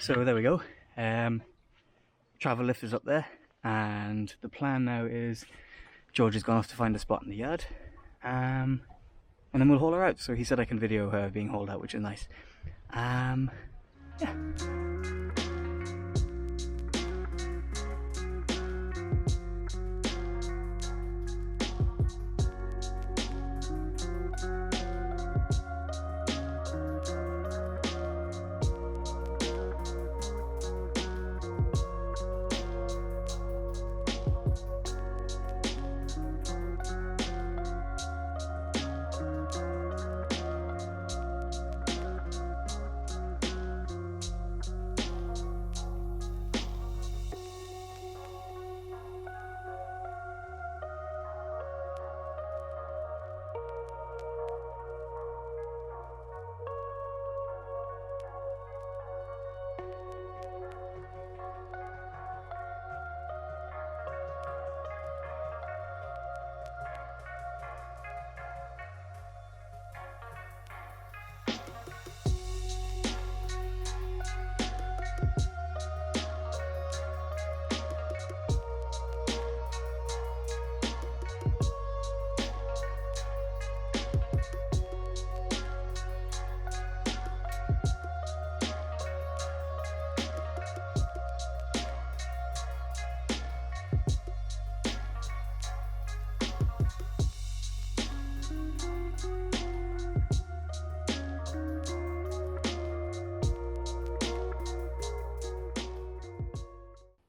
So there we go, travel lift is up there, and the plan now is George has gone off to find a spot in the yard, and then we'll haul her out. So he said I can video her being hauled out, which is nice. Yeah.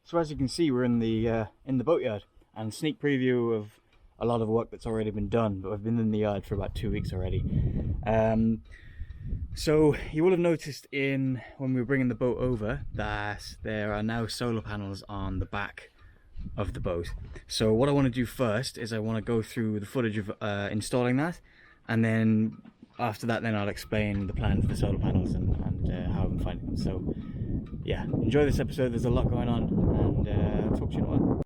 So as you can see, we're in the boatyard, and sneak preview of a lot of work that's already been done, but I've been in the yard for about 2 weeks already. So you will have noticed when we were bringing the boat over that there are now solar panels on the back of the boat. So what I want to do first is I want to go through the footage of installing that, and then after that then I'll explain the plan for the solar panels and how I'm finding them. So yeah, enjoy this episode, there's a lot going on, and talk to you in a while.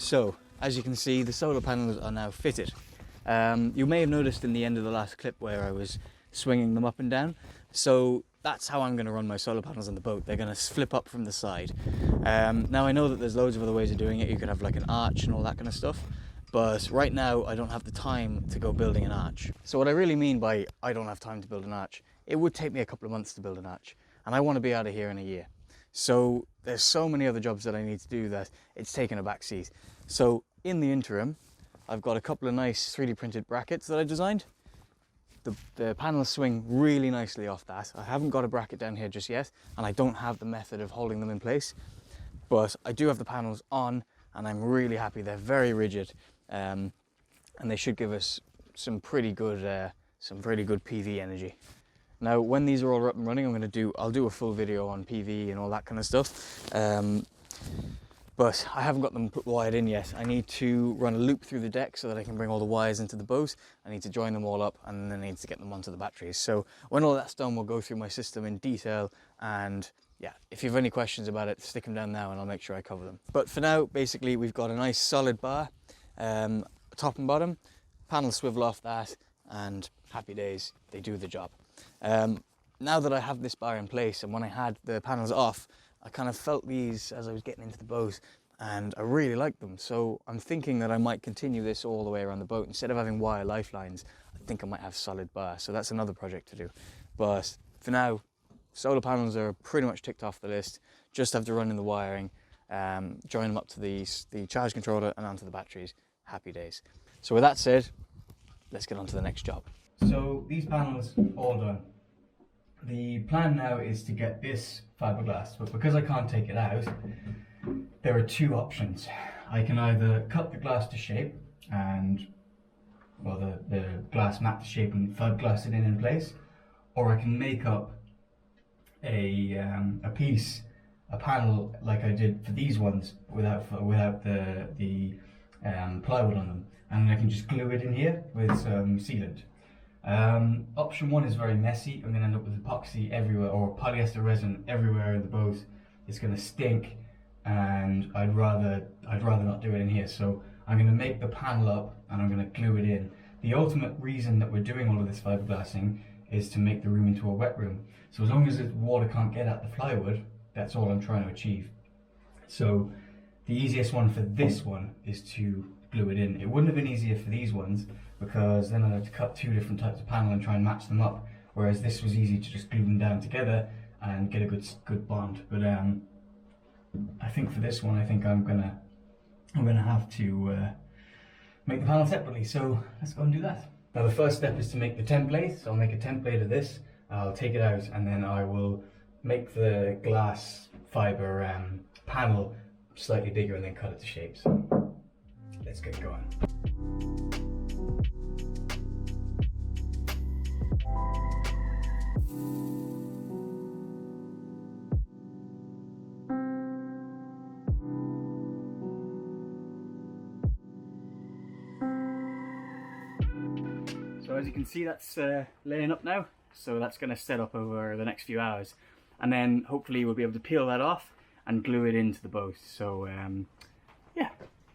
So, as you can see, the solar panels are now fitted. You may have noticed in the end of the last clip where I was swinging them up and down. So that's how I'm going to run my solar panels on the boat. They're going to flip up from the side. Now I know that there's loads of other ways of doing it. You could have like an arch and all that kind of stuff. but right now I don't have the time to go building an arch. So what I really mean by I don't have time to build an arch, it would take me a couple of months to build an arch, and I want to be out of here in a year. So there's so many other jobs that I need to do that it's taken a back seat. So in the interim, I've got a couple of nice 3D printed brackets that I designed. The panels swing really nicely off that. I haven't got a bracket down here just yet, and I don't have the method of holding them in place, but I do have the panels on, and I'm really happy. They're very rigid, and they should give us some pretty good PV energy. Now, when these are all up and running, I'll do a full video on PV and all that kind of stuff. But I haven't got them wired in yet. I need to run a loop through the deck so that I can bring all the wires into the boat. I need to join them all up, and then I need to get them onto the batteries. So when all that's done, we'll go through my system in detail, and yeah, if you have any questions about it, stick them down now and I'll make sure I cover them. But for now, basically, we've got a nice solid bar, top and bottom, panels swivel off that, and happy days, they do the job. Now that I have this bar in place, and when I had the panels off, I kind of felt these as I was getting into the boat, and I really like them. So I'm thinking that I might continue this all the way around the boat. Instead of having wire lifelines, I think I might have solid bar. So that's another project to do. But for now, solar panels are pretty much ticked off the list. Just have to run in the wiring, join them up to the charge controller and onto the batteries. Happy days. So with that said, let's get on to the next job. So these panels all done. The plan now is to get this fiberglass, but because I can't take it out, there are two options. I can either cut the glass to shape and, well, the glass mat to shape and fiberglass it in place, or I can make up a panel like I did for these ones without the plywood on them, and I can just glue it in here with some sealant. Option one is very messy. I'm going to end up with epoxy everywhere, or polyester resin everywhere in the boat. It's going to stink, and I'd rather not do it in here. So I'm going to make the panel up and I'm going to glue it in. The ultimate reason that we're doing all of this fiberglassing is to make the room into a wet room. So as long as the water can't get at the plywood, that's all I'm trying to achieve. So the easiest one for this one is to glue it in. It wouldn't have been easier for these ones, because then I'd have to cut two different types of panel and try and match them up, whereas this was easy to just glue them down together and get a good bond. But I think for this one, I think I'm gonna have to make the panel separately. So let's go and do that. Now the first step is to make the template. So I'll make a template of this. I'll take it out, and then I will make the glass fiber panel slightly bigger and then cut it to shape. So let's get going. So as you can see, that's laying up now. So that's going to set up over the next few hours, and then hopefully we'll be able to peel that off and glue it into the boat. So yeah,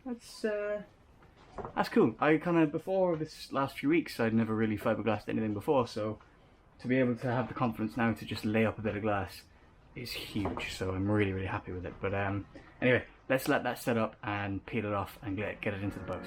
that's cool. I kind of, before this last few weeks, I'd never really fiberglassed anything before, so to be able to have the confidence now to just lay up a bit of glass is huge. So I'm really happy with it. But anyway, let's let that set up and peel it off and get it into the boat.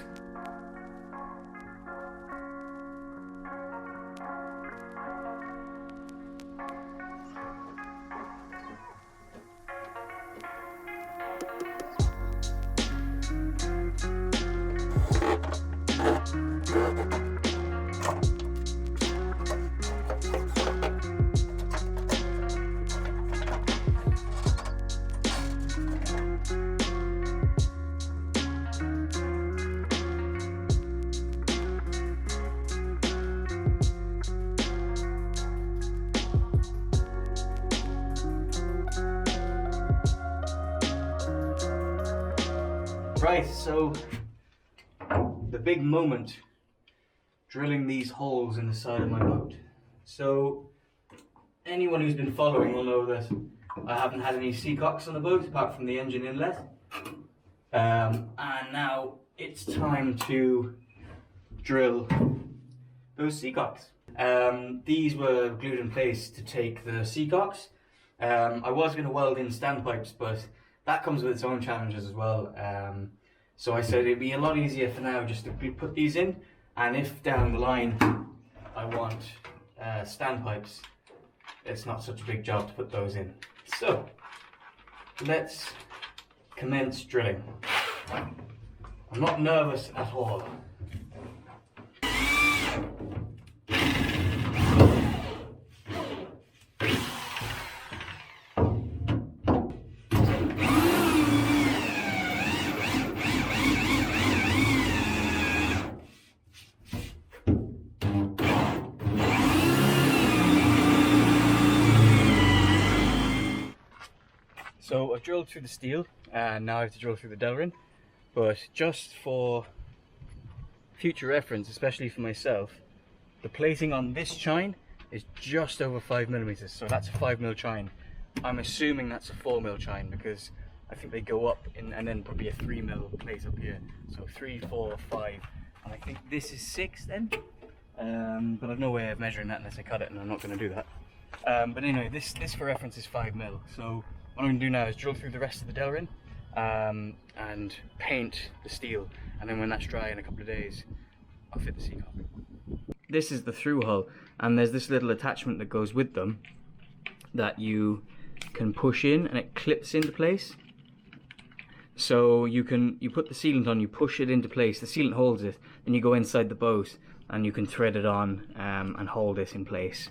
Right, so the big moment, drilling these holes in the side of my boat. So anyone who's been following will know that I haven't had any seacocks on the boat apart from the engine inlet, and now it's time to drill those seacocks. These were glued in place to take the seacocks. I was going to weld in standpipes, but that comes with its own challenges as well. So I said it'd be a lot easier for now just to put these in, and if down the line I want standpipes, it's not such a big job to put those in. So let's commence drilling. I'm not nervous at all. So I've drilled through the steel and now I have to drill through the Delrin, but just for future reference, especially for myself, the plating on this chine is just over 5mm, so that's a 5mm chine. I'm assuming that's a 4mm chine because I think they go up in, and then probably a 3mm plate up here. So 3, 4, 5, and I think this is 6 then, but I've no way of measuring that unless I cut it, and I'm not going to do that. But anyway, this for reference is 5mm. So what I'm going to do now is drill through the rest of the Delrin and paint the steel, and then when that's dry in a couple of days, I'll fit the seacock. This is the through hull, and there's this little attachment that goes with them that you can push in and it clips into place. So you put the sealant on, you push it into place, the sealant holds it, then you go inside the boat and you can thread it on and hold this in place.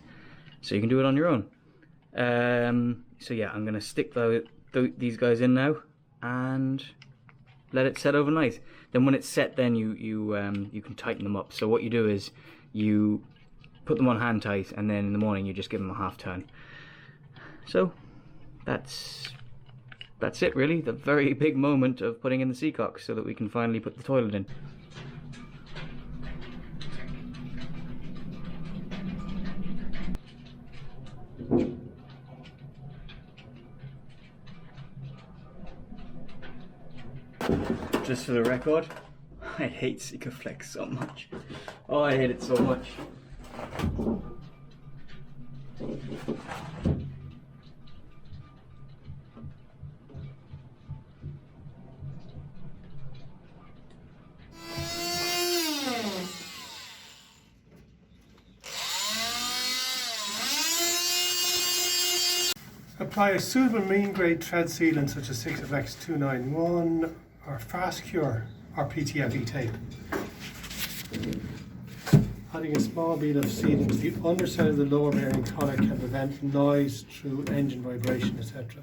So you can do it on your own. So yeah, I'm going to stick these guys in now and let it set overnight. Then when it's set, then you can tighten them up. So what you do is you put them on hand tight, and then in the morning you just give them a half turn. So that's it really, the very big moment of putting in the seacock so that we can finally put the toilet in. Just for the record, I hate Sikaflex so much. Oh, I hate it so much. Apply a suitable marine grade thread sealant such as Sikaflex 291 or Fast Cure or PTFE tape. Adding a small bead of sealant to the underside of the lower bearing collar can prevent noise through engine vibration, etc.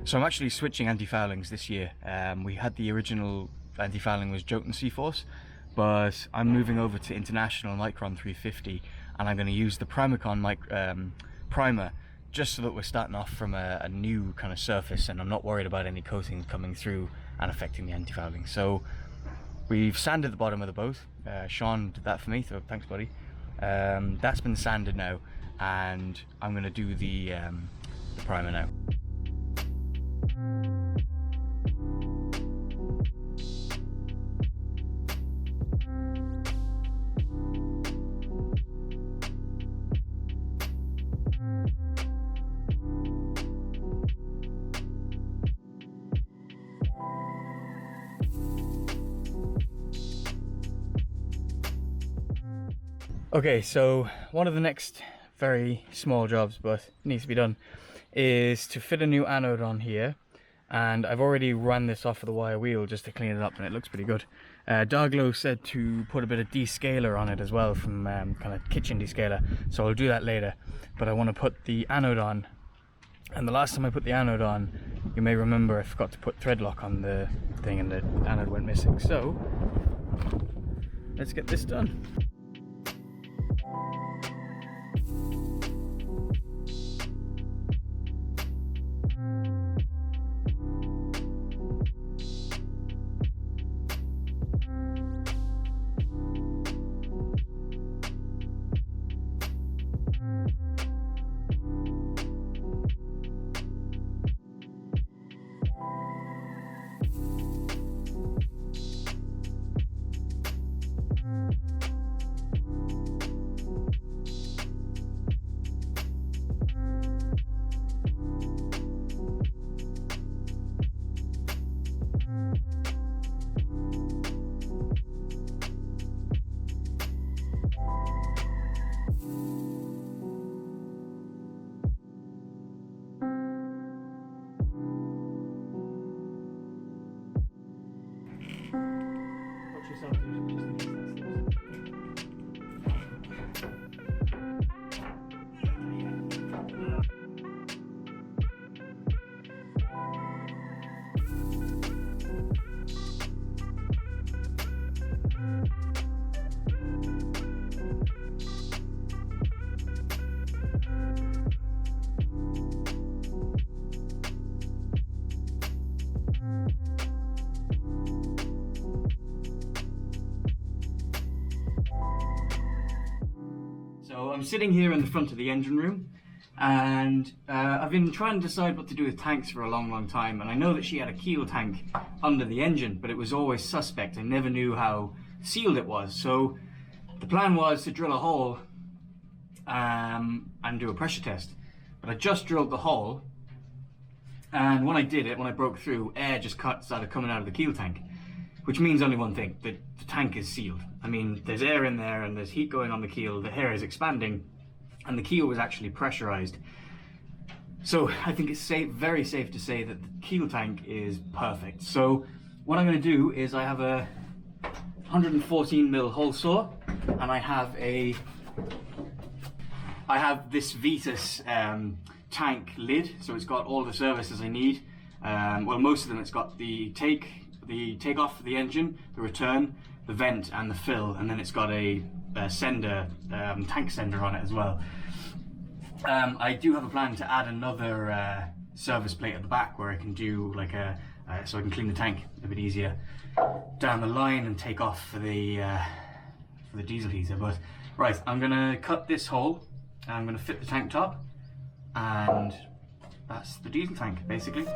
So I'm actually switching antifoulings this year. We had the original antifouling was Jotun Seaforce, but I'm moving over to International Micron 350, and I'm going to use the Primacon primer just so that we're starting off from a new kind of surface, and I'm not worried about any coatings coming through and affecting the antifouling. So we've sanded the bottom of the boat. Sean did that for me, so thanks buddy. That's been sanded now, and I'm going to do the primer now. Okay, so one of the next very small jobs, but needs to be done, is to fit a new anode on here and I've already run this off of the wire wheel just to clean it up, and it looks pretty good. Darglo said to put a bit of descaler on it as well, from kind of kitchen descaler, so I'll do that later. But I want to put the anode on, and the last time I put the anode on, you may remember I forgot to put thread lock on the thing and the anode went missing. So let's get this done. So I'm sitting here in the front of the engine room, and I've been trying to decide what to do with tanks for a long time, and I know that she had a keel tank under the engine, but it was always suspect. I never knew how sealed it was. So the plan was to drill a hole and do a pressure test. But I just drilled the hole, and when I did it, when I broke through, air just started coming out of the keel tank, which means only one thing: that the tank is sealed. I mean, there's air in there and there's heat going on the keel, the air is expanding, and the keel was actually pressurized. So I think it's very safe to say that the keel tank is perfect. So what I'm going to do is I have a 114mm hole saw, and I have this Vetus tank lid, so it's got all the services I need. Well, most of them. It's got the take off for the engine, the return, the vent and the fill, and then it's got a sender, tank sender on it as well. I do have a plan to add another service plate at the back where I can do like so I can clean the tank a bit easier down the line and take off for the diesel heater. But right, I'm gonna cut this hole and I'm gonna fit the tank top, and that's the diesel tank basically.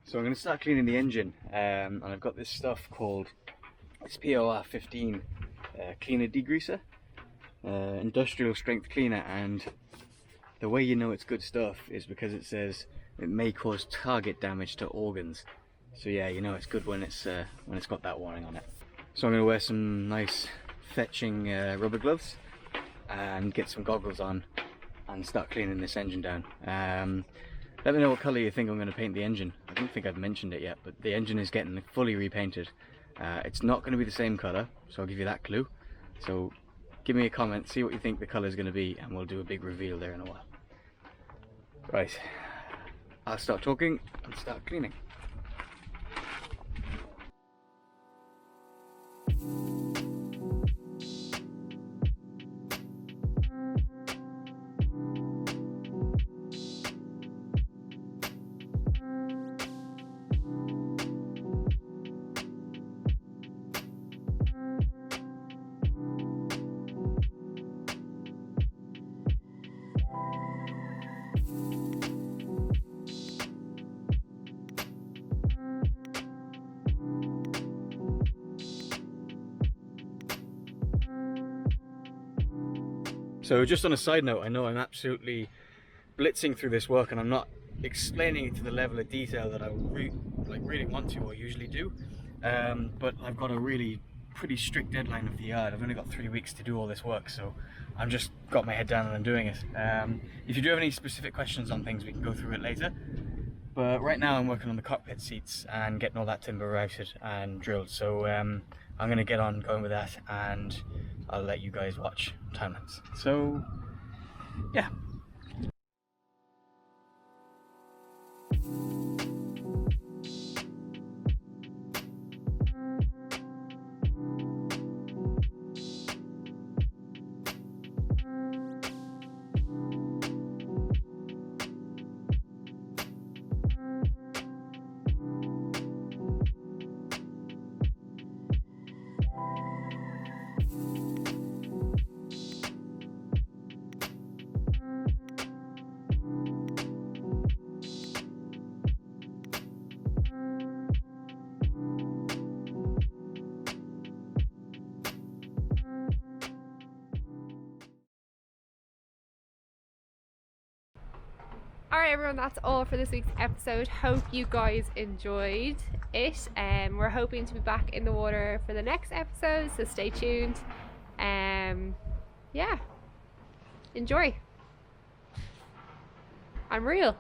So I'm going to start cleaning the engine, and I've got this stuff called POR 15 cleaner degreaser, industrial strength cleaner, and the way you know it's good stuff is because it says it may cause target damage to organs. So yeah, you know it's good when it's got that warning on it. So I'm going to wear some nice fetching rubber gloves and get some goggles on and start cleaning this engine down. Let me know what colour you think I'm going to paint the engine. I don't think I've mentioned it yet, but the engine is getting fully repainted. It's not going to be the same colour, so I'll give you that clue. So give me a comment, see what you think the colour is going to be, and we'll do a big reveal there in a while. Right, I'll start talking and start cleaning. So just on a side note, I know I'm absolutely blitzing through this work and I'm not explaining it to the level of detail that I really want to or usually do. But I've got a really pretty strict deadline of the yard. I've only got 3 weeks to do all this work, so I'm just got my head down and I'm doing it. If you do have any specific questions on things, we can go through it later. But right now I'm working on the cockpit seats and getting all that timber routed and drilled. So I'm going to get on going with that, and I'll let you guys watch time lapse. So yeah. Alright everyone, that's all for this week's episode. Hope you guys enjoyed it. We're hoping to be back in the water for the next episode, so stay tuned. Yeah, enjoy. I'm real.